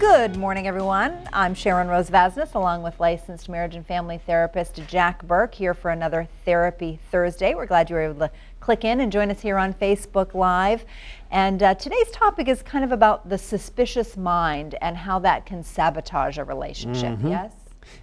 Good morning, everyone. I'm Sharon Rose Vasnes, along with licensed marriage and family therapist Jack Burke, here for another Therapy Thursday. We're glad you were able to click in and join us here on Facebook Live. And today's topic is kind of about the suspicious mind and how that can sabotage a relationship, yes?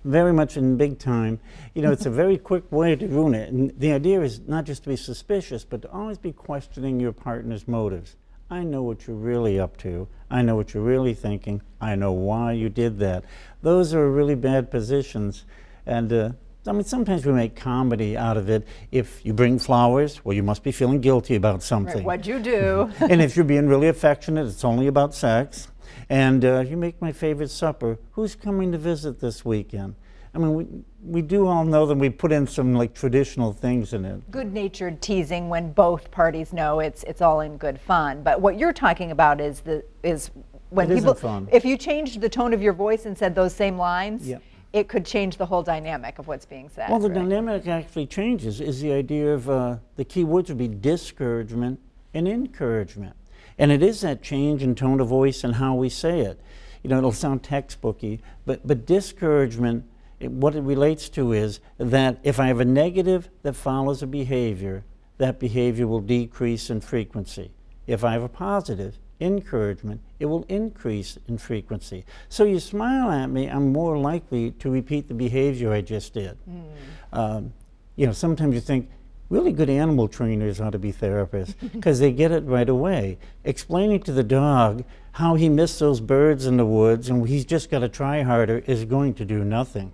Very much in big time. You know, it's a very quick way to ruin it. And the idea is not just to be suspicious, but to always be questioning your partner's motives. I know what you're really up to. I know what you're really thinking. I know why you did that. Those are really bad positions. And I mean, sometimes we make comedy out of it. If you bring flowers, well, you must be feeling guilty about something. Right, what'd you do? And if you're being really affectionate, it's only about sex. And you make my favorite supper. Who's coming to visit this weekend? I mean, we do all know that we put in some like traditional things in it. Good-natured teasing when both parties know it's all in good fun. But what you're talking about is when it people, isn't fun. If you changed the tone of your voice and said those same lines, yep, it could change the whole dynamic of what's being said. Well, the right? dynamic actually changes. Is the idea of the key words would be discouragement and encouragement. And it is that change in tone of voice and how we say it. You know, it'll sound textbooky, but discouragement, what it relates to is that if I have a negative that follows a behavior, that behavior will decrease in frequency. If I have a positive, encouragement, it will increase in frequency. So you smile at me, I'm more likely to repeat the behavior I just did. You know, sometimes you think, really good animal trainers ought to be therapists because they get it right away. Explaining to the dog how he missed those birds in the woods and he's just got to try harder is going to do nothing.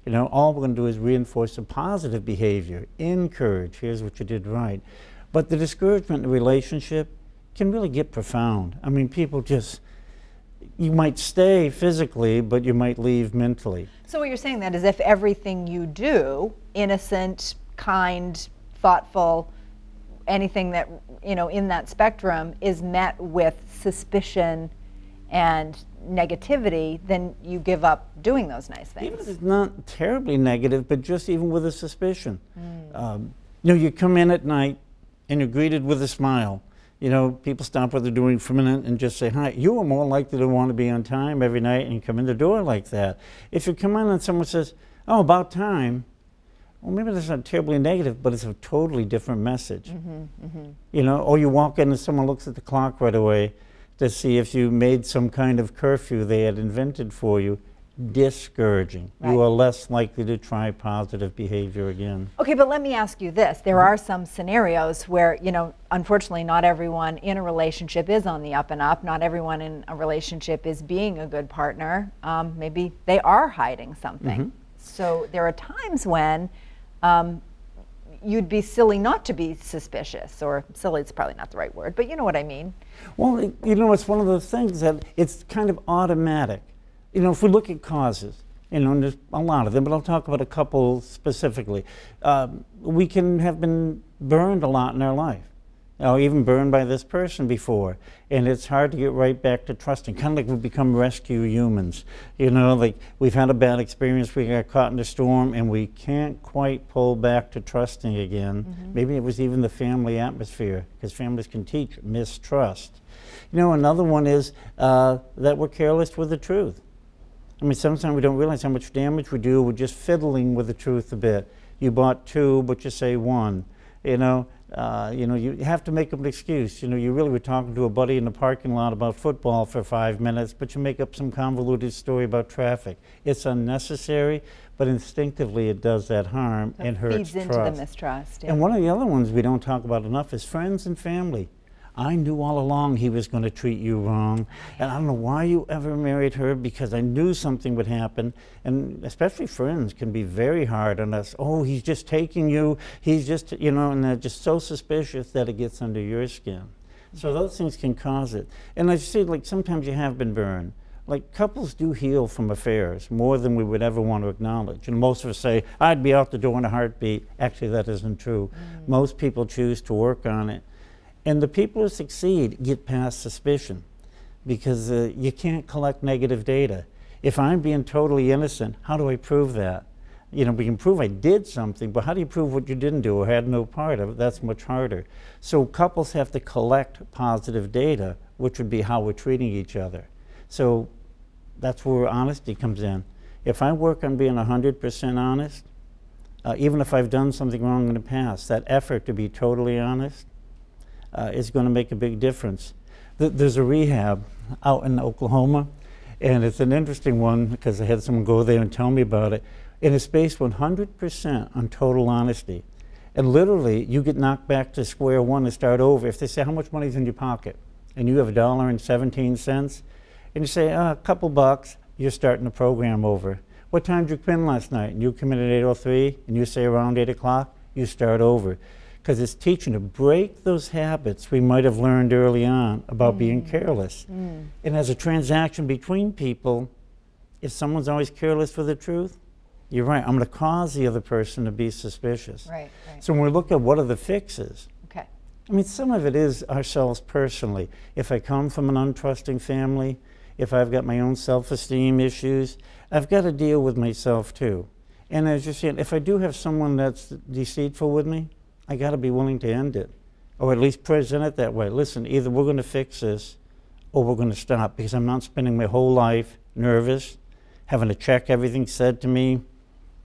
You know, all we're going to do is reinforce the positive behavior, encourage, here's what you did right. But the discouragement in a relationship can really get profound. I mean, people just, you might stay physically, but you might leave mentally. So what you're saying then is if everything you do, innocent, kind, thoughtful, anything that, you know, in that spectrum is met with suspicion and negativity, then you give up doing those nice things. Even if it's not terribly negative, but just even with a suspicion. You know, you come in at night and you're greeted with a smile. You know, people stop what they're doing for a minute and just say hi. You are more likely to want to be on time every night and come in the door like that. If you come in and someone says, oh, about time, well, maybe that's not terribly negative, but it's a totally different message. You know, or you walk in and someone looks at the clock right away to see if you made some kind of curfew they had invented for you. Discouraging. Right. You are less likely to try positive behavior again. Okay, but let me ask you this. There are some scenarios where, you know, unfortunately not everyone in a relationship is on the up and up. Not everyone in a relationship is being a good partner. Maybe they are hiding something. So there are times when you'd be silly not to be suspicious, or silly is probably not the right word, but you know what I mean. Well, you know, it's one of those things that it's kind of automatic. You know, if we look at causes, you know, and there's a lot of them, but I'll talk about a couple specifically. We can have been burned a lot in our life. You know, even burned by this person before, and it's hard to get right back to trusting. Kind of like we become rescue humans. You know, like we've had a bad experience, we got caught in a storm, and we can't quite pull back to trusting again. Maybe it was even the family atmosphere, because families can teach mistrust. You know, another one is that we're careless with the truth. I mean, sometimes we don't realize how much damage we do with just fiddling with the truth a bit. You bought two, but you say one. You know, you have to make up an excuse. You know, you really were talking to a buddy in the parking lot about football for 5 minutes, but you make up some convoluted story about traffic. It's unnecessary, but instinctively it does that harm and hurts trust. Feeds into the mistrust. Yeah. And one of the other ones we don't talk about enough is friends and family. I knew all along he was going to treat you wrong, and I don't know why you ever married her, because I knew something would happen. And especially friends can be very hard on us. Oh, he's just taking you, he's just, you know, and they're just so suspicious that it gets under your skin. So those things can cause it. And I see, like, sometimes you have been burned. Like, couples do heal from affairs more than we would ever want to acknowledge. And most of us say, I'd be out the door in a heartbeat. Actually, that isn't true. Most people choose to work on it. And the people who succeed get past suspicion, because you can't collect negative data. If I'm being totally innocent, how do I prove that? You know, we can prove I did something, but how do you prove what you didn't do or had no part of it? That's much harder. So couples have to collect positive data, which would be how we're treating each other. So That's where honesty comes in. If I work on being 100% honest, even if I've done something wrong in the past, that effort to be totally honest is going to make a big difference. There's a rehab out in Oklahoma, and it's an interesting one because I had someone go there and tell me about it. And it's based 100% on total honesty. And literally, you get knocked back to square one and start over. If they say, how much money's in your pocket? And you have $1.17, and you say, a couple bucks, you're starting the program over. What time did you come in last night? And you come in at 8:03, and you say around 8 o'clock, you start over. Because it's teaching to break those habits we might have learned early on about being careless. And as a transaction between people, if someone's always careless with the truth, you're right, I'm going to cause the other person to be suspicious. Right, right. So when we look at what are the fixes, Okay. I mean, some of it is ourselves personally. If I come from an untrusting family, if I've got my own self-esteem issues, I've got to deal with myself too. And as you're saying, if I do have someone that's deceitful with me, I got to be willing to end it, or at least present it that way. Listen, either we're going to fix this, or we're going to stop, because I'm not spending my whole life nervous, having to check everything said to me,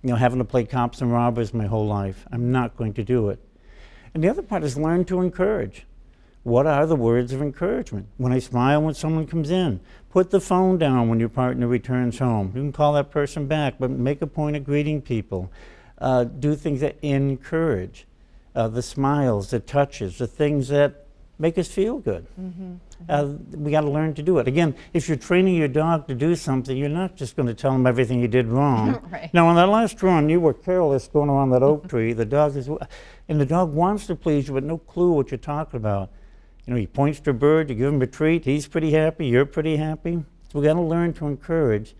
having to play cops and robbers my whole life. I'm not going to do it. And the other part is learn to encourage. What are the words of encouragement? When I smile when someone comes in, put the phone down when your partner returns home. You can call that person back, but make a point of greeting people. Do things that encourage. The smiles, the touches, the things that make us feel good. We got to learn to do it. Again, if you're training your dog to do something, you're not just going to tell him everything he did wrong. Right. Now, on that last run, you were careless going around that oak tree. The dog is, and the dog wants to please you, but no clue what you're talking about. He points to a bird, you give him a treat, he's pretty happy, you're pretty happy. So we got to learn to encourage.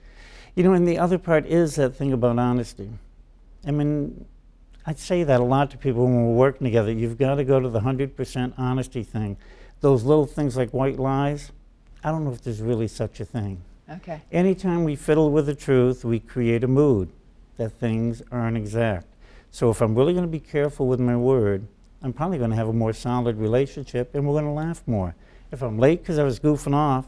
And the other part is that thing about honesty. I mean, I say that a lot to people when we're working together. You've got to go to the 100% honesty thing. Those little things like white lies, I don't know if there's really such a thing. Okay. Anytime we fiddle with the truth, we create a mood that things aren't exact. So if I'm really going to be careful with my word, I'm probably going to have a more solid relationship, and we're going to laugh more. If I'm late because I was goofing off,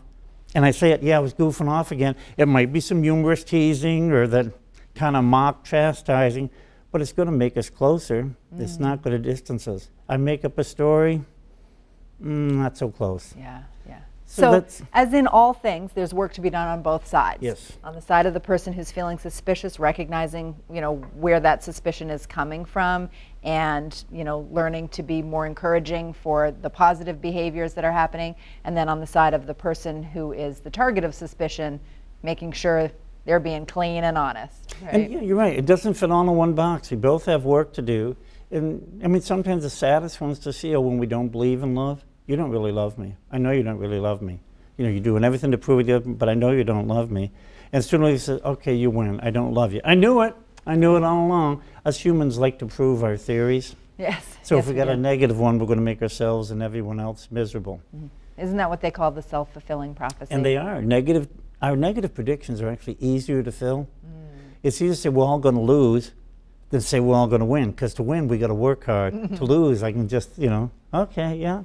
and I say it, yeah, I was goofing off again, it might be some humorous teasing or that kind of mock chastising, but it's going to make us closer. It's not going to distance us. I make up a story, not so close. Yeah, yeah. So So, as in all things, there's work to be done on both sides. Yes. On the side of the person who's feeling suspicious, recognizing, where that suspicion is coming from, and, learning to be more encouraging for the positive behaviors that are happening. And then on the side of the person who is the target of suspicion, making sure they're being clean and honest. Right? And yeah, you're right. It doesn't fit all in one box. We both have work to do. And I mean, sometimes the saddest ones to see are when we don't believe in love. You don't really love me. I know you don't really love me. You're doing everything to prove it, but I know you don't love me. And sooner you say, okay, you win. I don't love you. I knew it. I knew it all along. Us humans like to prove our theories. Yes. So yes, if we got do. a negative one, we're going to make ourselves and everyone else miserable. Isn't that what they call the self-fulfilling prophecy? And they are. Our negative predictions are actually easier to fill. It's easier to say we're all going to lose than say we're all going to win. Because to win, we got to work hard. To lose, I can just, okay, yeah.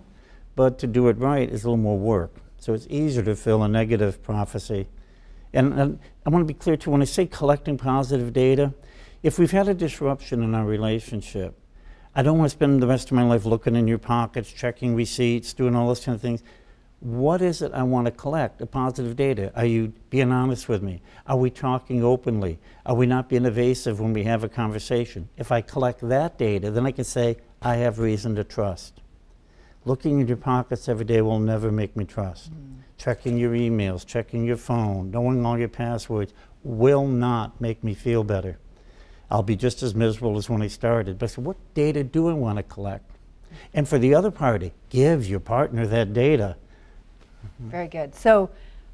But to do it right is a little more work. So it's easier to fill a negative prophecy. And I want to be clear too, when I say collecting positive data, if we've had a disruption in our relationship, I don't want to spend the rest of my life looking in your pockets, checking receipts, doing all those kind of things. What is it I want to collect? The positive data. Are you being honest with me? Are we talking openly? Are we not being evasive when we have a conversation? If I collect that data, then I can say, I have reason to trust. Looking in your pockets every day will never make me trust. Checking your emails, checking your phone, knowing all your passwords will not make me feel better. I'll be just as miserable as when I started. But so what data do I want to collect? And for the other party, give your partner that data. Very good. So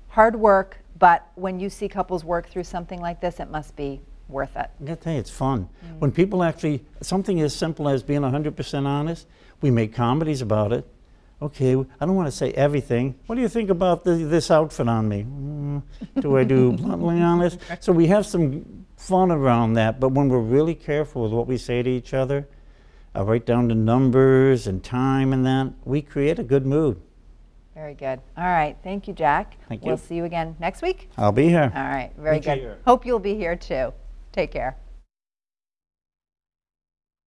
hard work, but when you see couples work through something like this, it must be worth it. I gotta tell you, it's fun. When people actually, something as simple as being 100% honest, we make comedies about it. Okay, I don't want to say everything. What do you think about this outfit on me? Do I do bluntly honest? So we have some fun around that, but when we're really careful with what we say to each other, write down the numbers and time and that, we create a good mood. Very Very good. All right. Thank you, Jack. Thank you. We'll see you again next week. I'll be here. All right. Very Good to good. hear. Hope you'll be here too. Take care.